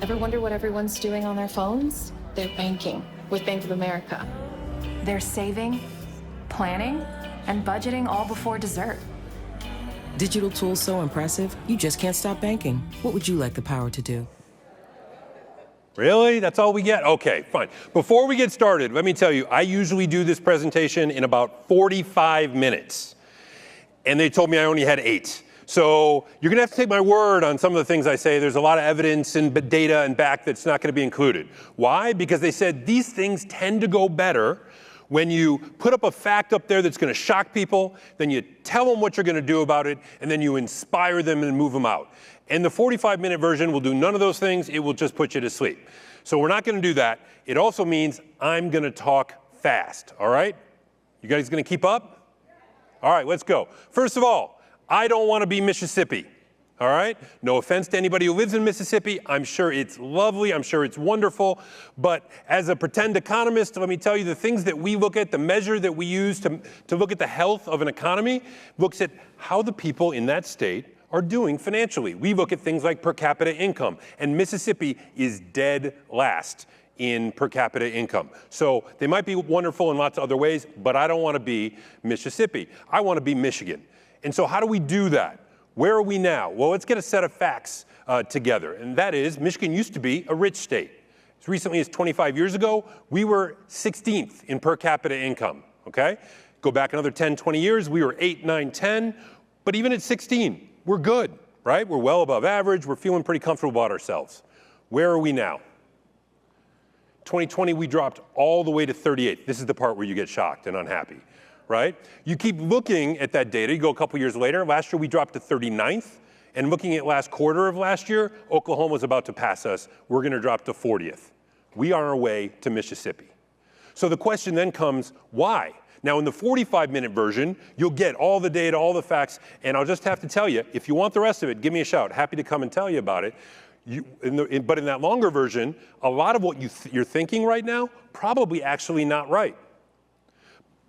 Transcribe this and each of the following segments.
Ever wonder what everyone's doing on their phones? They're banking with Bank of America. They're saving, planning, and budgeting all before dessert. Digital tools so impressive, you just can't stop banking. What would you like the power to do? Really? That's all we get? Okay, fine. Before we get started, let me tell you, I usually do this presentation in about 45 minutes. And they told me I only had 8. So you're going to have to take my word on some of the things I say. There's a lot of evidence and data and back that's not going to be included. Why? Because they said these things tend to go better when you put up a fact up there that's going to shock people, then you tell them what you're going to do about it, and then you inspire them and move them out. And the 45-minute version will do none of those things. It will just put you to sleep. So we're not going to do that. It also means I'm going to talk fast, all right? You guys going to keep up? All right, let's go. First of all, I don't want to be Mississippi, all right? No offense to anybody who lives in Mississippi. I'm sure it's lovely. I'm sure it's wonderful. But as a pretend economist, let me tell you, the things that we look at, the measure that we use to look at the health of an economy, looks at how the people in that state are doing financially. We look at things like per capita income, and Mississippi is dead last in per capita income. So they might be wonderful in lots of other ways, but I don't want to be Mississippi. I want to be Michigan. And so how do we do that? Where are we now? Well, let's get a set of facts together. And that is, Michigan used to be a rich state. As recently as 25 years ago, we were 16th in per capita income, okay? Go back another 10, 20 years, we were 8, 9, 10. But even at 16, we're good, right? We're well above average. We're feeling pretty comfortable about ourselves. Where are we now? 2020, we dropped all the way to 38th. This is the part where you get shocked and unhappy, right? You keep looking at that data. You go a couple years later. Last year, we dropped to 39th. And looking at last quarter of last year, Oklahoma was about to pass us. We're going to drop to 40th. We are on our way to Mississippi. So the question then comes, why? Now, in the 45-minute version, you'll get all the data, all the facts, and I'll just have to tell you, if you want the rest of it, give me a shout. Happy to come and tell you about it. But in that longer version, a lot of what you're thinking right now, probably actually not right.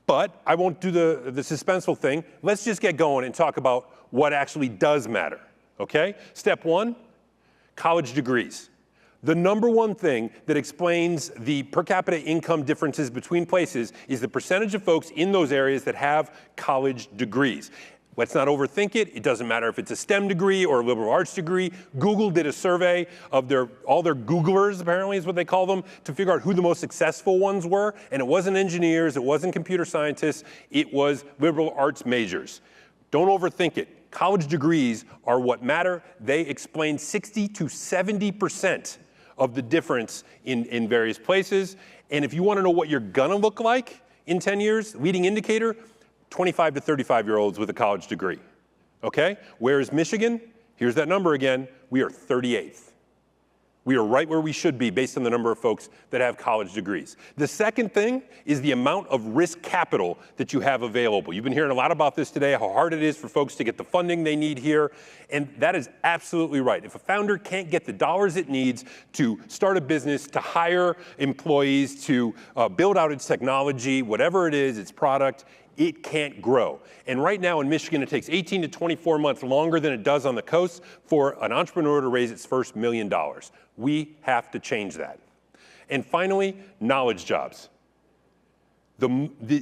But I won't do the suspenseful thing. Let's just get going and talk about what actually does matter, okay? Step 1, college degrees. The number one thing that explains the per capita income differences between places is the percentage of folks in those areas that have college degrees. Let's not overthink it. It doesn't matter if it's a STEM degree or a liberal arts degree. Google did a survey of all their Googlers, apparently is what they call them, to figure out who the most successful ones were. And it wasn't engineers, it wasn't computer scientists, it was liberal arts majors. Don't overthink it. College degrees are what matter. They explain 60 to 70% of the difference in various places. And if you want to know what you're going to look like in 10 years, leading indicator, 25 to 35-year-olds with a college degree, okay? Where is Michigan? Here's that number again. We are 38th. We are right where we should be based on the number of folks that have college degrees. The second thing is the amount of risk capital that you have available. You've been hearing a lot about this today, how hard it is for folks to get the funding they need here, and that is absolutely right. If a founder can't get the dollars it needs to start a business, to hire employees, to build out its technology, whatever it is, its product, it can't grow. And right now in Michigan, it takes 18 to 24 months longer than it does on the coast for an entrepreneur to raise its first $1 million. We have to change that. And finally, knowledge jobs.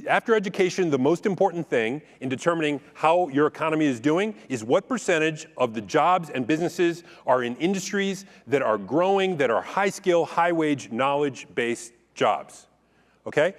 After education, the most important thing in determining how your economy is doing is what percentage of the jobs and businesses are in industries that are growing, that are high-skill, high-wage, knowledge-based jobs, okay?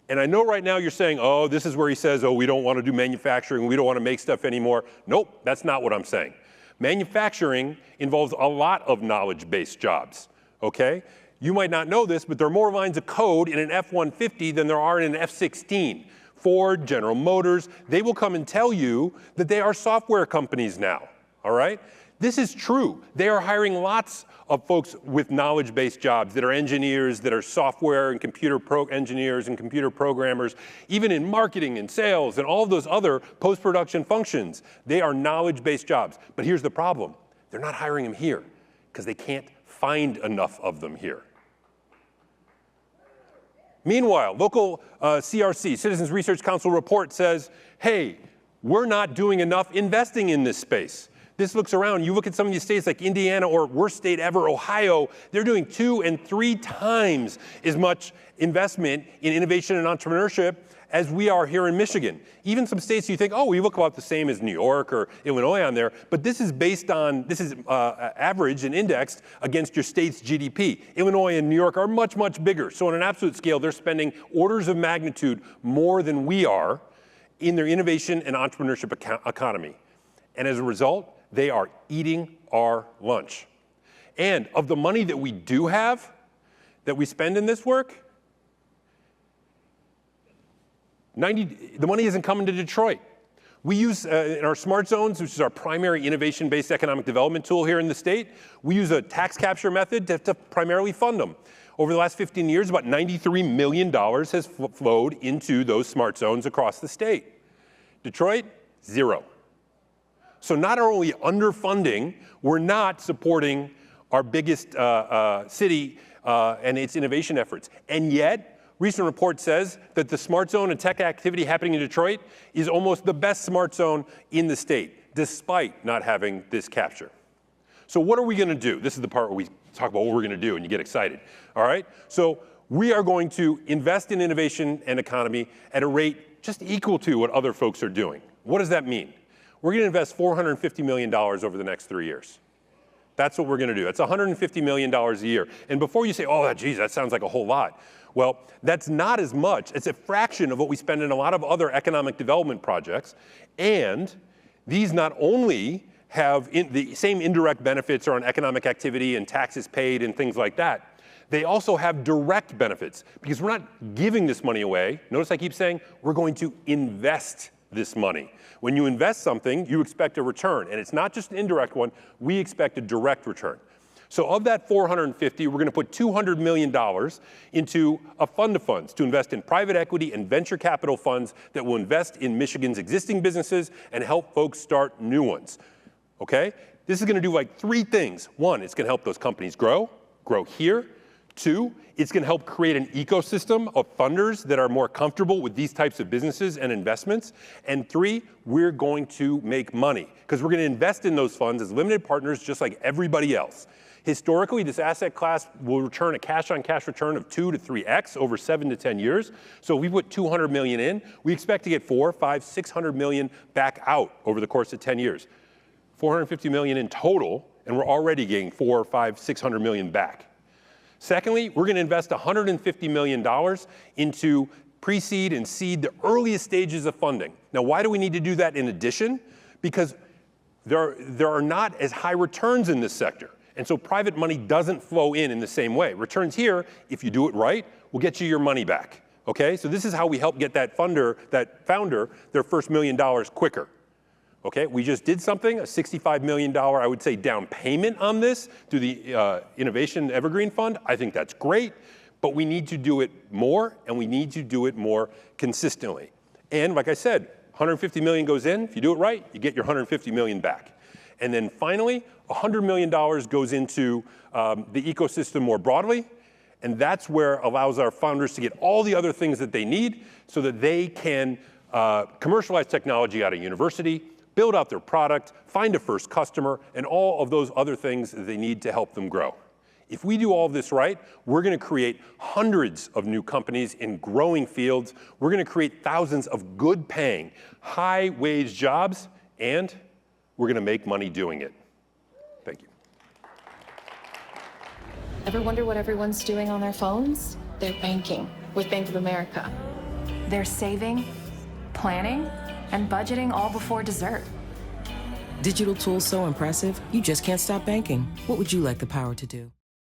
And I know right now you're saying, oh, this is where he says, oh, we don't want to do manufacturing, we don't want to make stuff anymore. Nope, that's not what I'm saying. Manufacturing involves a lot of knowledge-based jobs, okay? You might not know this, but there are more lines of code in an F-150 than there are in an F-16. Ford, General Motors, they will come and tell you that they are software companies now, all right? This is true. They are hiring lots of folks with knowledge-based jobs that are engineers, that are software and computer engineers and computer programmers, even in marketing and sales and all of those other post-production functions. They are knowledge-based jobs. But here's the problem. They're not hiring them here because they can't find enough of them here. Meanwhile, local CRC, Citizens Research Council report says, hey, we're not doing enough investing in this space. This looks around, you look at some of these states like Indiana or worst state ever, Ohio, they're doing 2 and 3 times as much investment in innovation and entrepreneurship as we are here in Michigan. Even some states you think, oh, we look about the same as New York or Illinois on there, but this is based on, this is averaged and indexed against your state's GDP. Illinois and New York are much, much bigger. So on an absolute scale, they're spending orders of magnitude more than we are in their innovation and entrepreneurship economy. And as a result, they are eating our lunch. And of the money that we do have, that we spend in this work, the money isn't coming to Detroit. We use, in our smart zones, which is our primary innovation-based economic development tool here in the state, we use a tax capture method to primarily fund them. Over the last 15 years, about $93 million has flowed into those smart zones across the state. Detroit, 0. So not only underfunding, we're not supporting our biggest city and its innovation efforts. And yet, recent report says that the smart zone and tech activity happening in Detroit is almost the best smart zone in the state, despite not having this capture. So what are we going to do? This is the part where we talk about what we're going to do and you get excited. All right? So we are going to invest in innovation and economy at a rate just equal to what other folks are doing. What does that mean? We're going to invest $450 million over the next 3 years. That's what we're going to do. That's $150 million a year. And before you say, oh, geez, that sounds like a whole lot. Well, that's not as much. It's a fraction of what we spend in a lot of other economic development projects. And these not only have the same indirect benefits on economic activity and taxes paid and things like that, they also have direct benefits because we're not giving this money away. Notice I keep saying we're going to invest this money. When you invest something, you expect a return. And it's not just an indirect one. We expect a direct return. So of that 450, we're going to put $200 million into a fund of funds to invest in private equity and venture capital funds that will invest in Michigan's existing businesses and help folks start new ones. Okay? This is going to do like 3 things. 1, it's going to help those companies grow here. 2, it's going to help create an ecosystem of funders that are more comfortable with these types of businesses and investments. And 3, we're going to make money because we're going to invest in those funds as limited partners just like everybody else. Historically, this asset class will return a cash-on-cash return of 2 to 3x over 7 to 10 years. So we put $200 million in. We expect to get $400, $500, $600 million back out over the course of 10 years. $450 million in total, and we're already getting $400, $500, $600 million back. Secondly, we're going to invest $150 million into pre-seed and seed, the earliest stages of funding. Now, why do we need to do that in addition? Because there are not as high returns in this sector. And so private money doesn't flow in the same way. Returns here, if you do it right, will get you your money back. Okay? So this is how we help get that founder, their first $1 million quicker. Okay? We just did something, a $65 million, I would say, down payment on this through the Innovation Evergreen Fund. I think that's great, but we need to do it more, and we need to do it more consistently. And like I said, $150 million goes in. If you do it right, you get your $150 million back. And then finally, $100 million goes into the ecosystem more broadly, and that's where it allows our founders to get all the other things that they need so that they can commercialize technology out of university, build out their product, find a first customer, and all of those other things that they need to help them grow. If we do all of this right, we're going to create hundreds of new companies in growing fields. We're going to create thousands of good-paying, high-wage jobs, and we're going to make money doing it. Thank you. Ever wonder what everyone's doing on their phones? They're banking with Bank of America. They're saving, planning, and budgeting all before dessert. Digital tools so impressive, you just can't stop banking. What would you like the power to do?